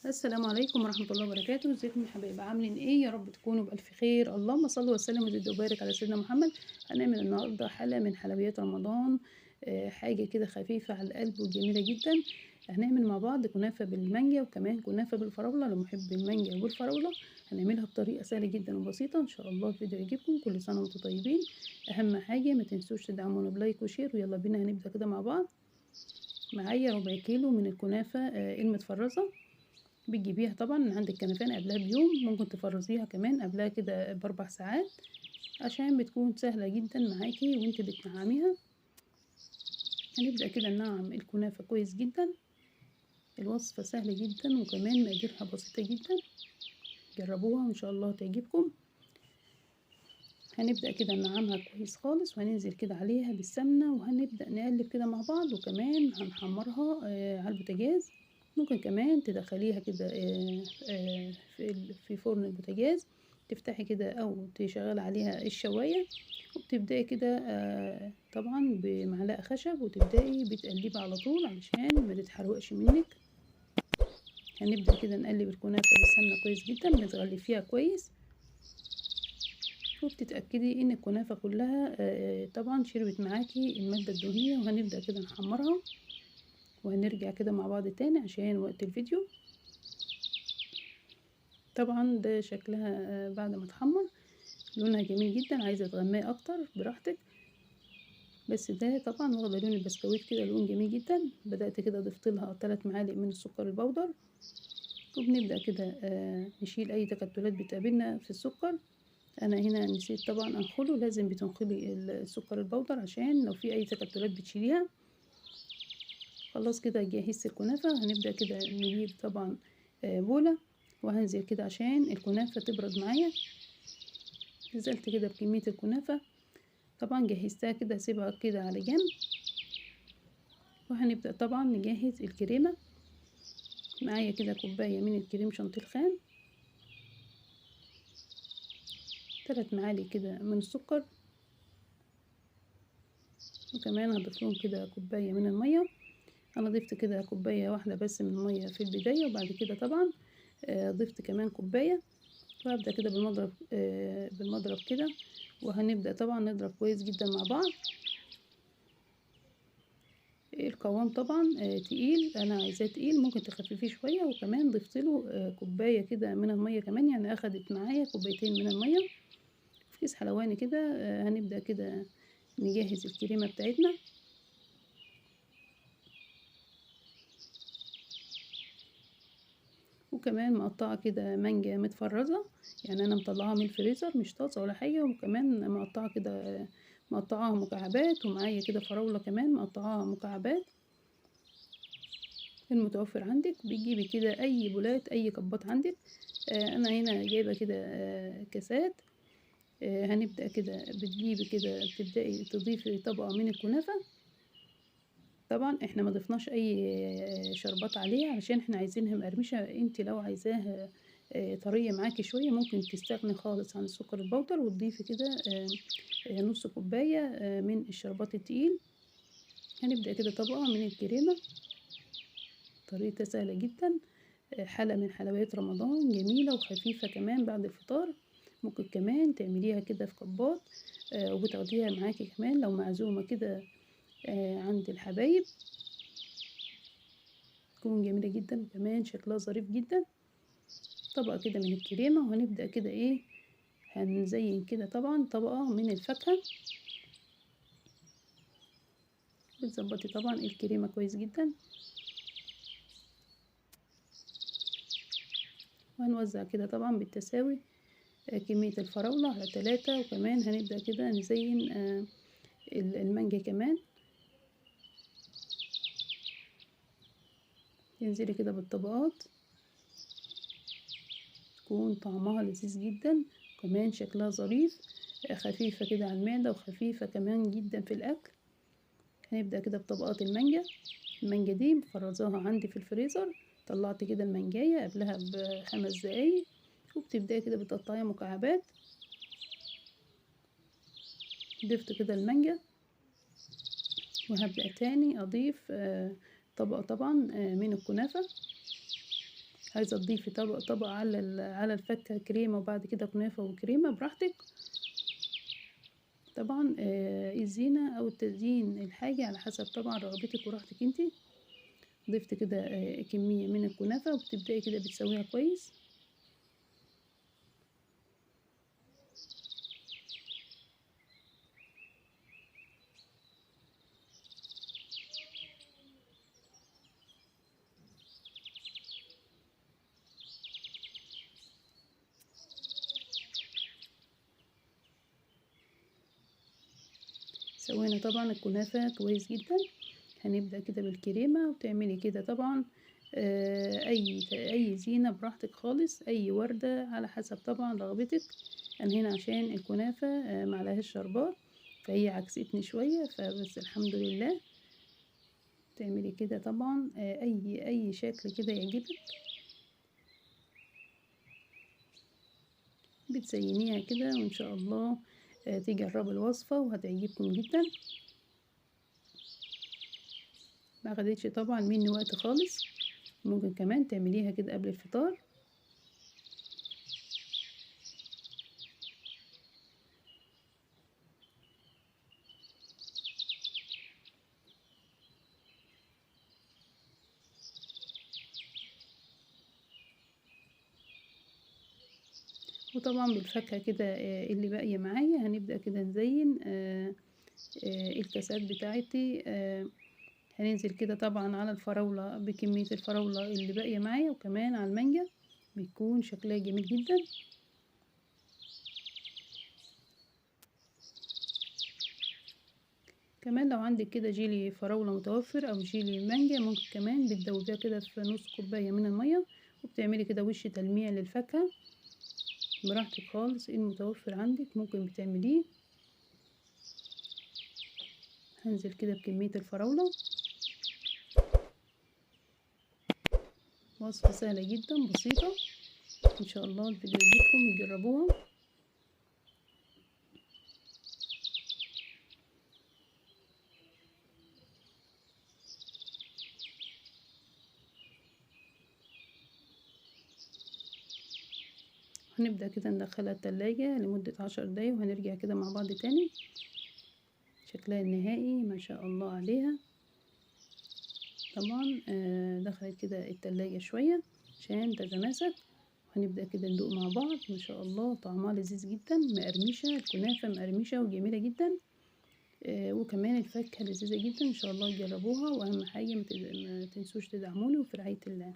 السلام عليكم ورحمة الله وبركاته، ازيكم يا حبايبي عاملين ايه؟ يا رب تكونوا بألف خير. اللهم صل وسلم وزد وبارك على سيدنا محمد. هنعمل النهارده حلقة من حلويات رمضان. حاجة كده خفيفة على القلب وجميلة جدا. هنعمل مع بعض كنافة بالمانجا وكمان كنافة بالفراولة لمحب المانجا والفراولة. هنعملها بطريقة سهلة جدا وبسيطة، ان شاء الله الفيديو يعجبكم. كل سنة وانتم طيبين. اهم حاجة ما تنسوش تدعمونا بلايك وشير، ويلا بينا هنبدأ كده مع بعض. معايا ربع كيلو من الكنافة المتفرزة. بتجيبيها طبعا من عند الكنفاني قبلها بيوم، ممكن تفرزيها كمان قبلها كده ب4 ساعات عشان بتكون سهلة جدا معاكي وانت بتنعميها. هنبدأ كده ننعم الكنافة كويس جدا. الوصفة سهلة جدا وكمان مقاديرها بسيطة جدا، جربوها وان شاء الله تعجبكم. هنبدأ كده ننعمها كويس خالص، وهننزل كده عليها بالسمنة، وهنبدأ نقلب كده مع بعض، وكمان هنحمرها على البوتاجاز. ممكن كمان تدخليها كده في فرن البوتاجاز، تفتحي كده او تشغلي عليها الشواية، وبتبدأي كده طبعا بمعلقة خشب، وتبدأي بتقلبي على طول علشان ما تتحرقش منك. هنبدأ كده نقلب الكنافة بالسمنة كويس جدا، بتغلفيها كويس، وبتتأكدي ان الكنافة كلها طبعا شربت معاكي المادة الدهنية. وهنبدأ كده نحمرها، وهنرجع كده مع بعض تاني عشان وقت الفيديو. طبعا ده شكلها بعد ما تحمر لونها جميل جدا. عايزة تغمقي اكتر براحتك، بس ده طبعا واخده لون البسكويت كده، لون جميل جدا. بدأت كده ضفت لها 3 معالق من السكر البودر، وبنبدأ كده نشيل اي تكتلات بتقابلنا في السكر. انا هنا نسيت طبعا انخله، لازم بتنخلي السكر البودر عشان لو في اي تكتلات بتشيليها. خلاص كده جهزت الكنافة. هنبدأ كده نجيب طبعا بولة، وهنزل كده عشان الكنافة تبرد معايا. نزلت كده بكمية الكنافة، طبعا جهزتها كده اسيبها كده على جنب. وهنبدأ طبعا نجهز الكريمة. معايا كده كوباية من الكريم شانتيه الخام، 3 معالق كده من السكر، وكمان هضيف لهم كده كوباية من المية. انا ضفت كده كوباية واحدة بس من المية في البداية، وبعد كده طبعا ضفت كمان كوباية. وهبدأ كده بالمضرب كده، وهنبدأ طبعا نضرب كويس جدا مع بعض. القوام طبعا تقيل، انا عايزاه تقيل، ممكن تخففيه شوية. وكمان ضفت له كوباية كده من المية كمان، يعني اخدت معايا كوبايتين من المية في كيس حلواني كده. هنبدأ كده نجهز الكريمة بتاعتنا. وكمان مقطعة كده مانجا متفرزة، يعني انا مطلعاها من الفريزر مش طازة ولا حاجة. وكمان مقطعة كده مقطعاها مكعبات، ومعايا كده فراولة كمان مقطعاها مكعبات. المتوفر عندك بتجيبي كده اي بولات اي كبات عندك. انا هنا جايبة كده كاسات. هنبدأ كده بتجيبي كده بتبدأي تضيفي طبقة من الكنافة. طبعا احنا ما ضفناش اي شربات عليها علشان احنا عايزينها مقرمشة. انت لو عايزاها طرية معاكي شوية، ممكن تستغني خالص عن السكر البودر وتضيفي كده نص كوباية من الشربات التقيل. هنبدأ كده طبقة من الكريمة، طريقتها سهلة جدا. حلقة من حلويات رمضان جميلة وخفيفة كمان بعد الفطار. ممكن كمان تعمليها كده في كبات وبتاخديها معاكي كمان لو معزومة كده عند الحبايب. تكون جميلة جدا، وكمان شكلها ظريف جدا. طبقة كده من الكريمة، وهنبدأ كده ايه هنزين كده طبعا طبقة من الفاكهة. بتظبطي طبعا الكريمة كويس جدا، وهنوزع كده طبعا بالتساوي كمية الفراولة على 3. وكمان هنبدأ كده نزين المانجا كمان. تنزلي كده بالطبقات، تكون طعمها لذيذ جدا، كمان شكلها ظريف. خفيفة كده على المعدة، وخفيفة كمان جدا في الأكل. هنبدأ كده بطبقات المانجا. المانجا دي مفرزاها عندي في الفريزر، طلعت كده المانجاية قبلها ب5 دقايق، وبتبدأي كده بتقطعيها مكعبات. ضفت كده المانجا، وهبدأ تاني أضيف طبقة طبعا من الكنافة. عايزة تضيفي طبق على الفكة كريمة وبعد كده كنافة وكريمة براحتك. طبعًا الزينة أو التزيين الحاجة على حسب طبعًا رغبتِك وراحتِك انتِ. ضِفت كده كمية من الكنافة وبتبدئي كده بتسويها كويس. سوينا طبعًا الكنافة كويس جدًا. هنبدأ كده بالكريمة وتعملي كده طبعًا أي زينة براحتك خالص، أي وردة على حسب طبعًا رغبتِك. أنا هنا عشان الكنافة معلهاش شربات، فهي عكستني شوية، فبس الحمد لله. تعملي كده طبعًا أي شكل كده يعجبِك، بتزينيها كده وإن شاء الله تجربوا الوصفة وهتعجبكم جدًا. ما أخدتش طبعًا مني وقت خالص. ممكن كمان تعمليها كده قبل الفطار. وطبعًا بالفاكهة كده اللي باقية معايا هنبدأ كده نزين الكاسات بتاعتي. هننزل كده طبعًا على الفراولة بكمية الفراولة اللي باقية معايا، وكمان على المانجا بيكون شكلها جميل جدًا. كمان لو عندِك كده جيلي فراولة متوفر أو جيلي مانجا ممكن كمان بتدوبيها كده في نص كوباية من المَيّة، وبتعملي كده وش تلميع للفاكهة. براحتك خالص، إيه المتوفر عندِك ممكن بتعمليه. هانزل كده بكمية الفراولة. وصفة سهلة جدًا بسيطة، إن شاء الله الفيديو يعجبكم وتجربوها. هنبدأ كده ندخلها التلاجة لمدة 10 دقايق وهنرجع كده مع بعض تاني. شكلها النهائي ما شاء الله عليها. طبعًا دخلت كده التلاجة شوية عشان تتماسك. هنبدأ كده ندوق مع بعض. ما شاء الله طعمها لذيذ جدًا، مقرمشة، الكنافة مقرمشة وجميلة جدًا. وكمان الفاكهة لذيذة جدًا، إن شاء الله تجربوها، وأهم حاجة ما تنسوش تدعموني، وفي رعاية الله.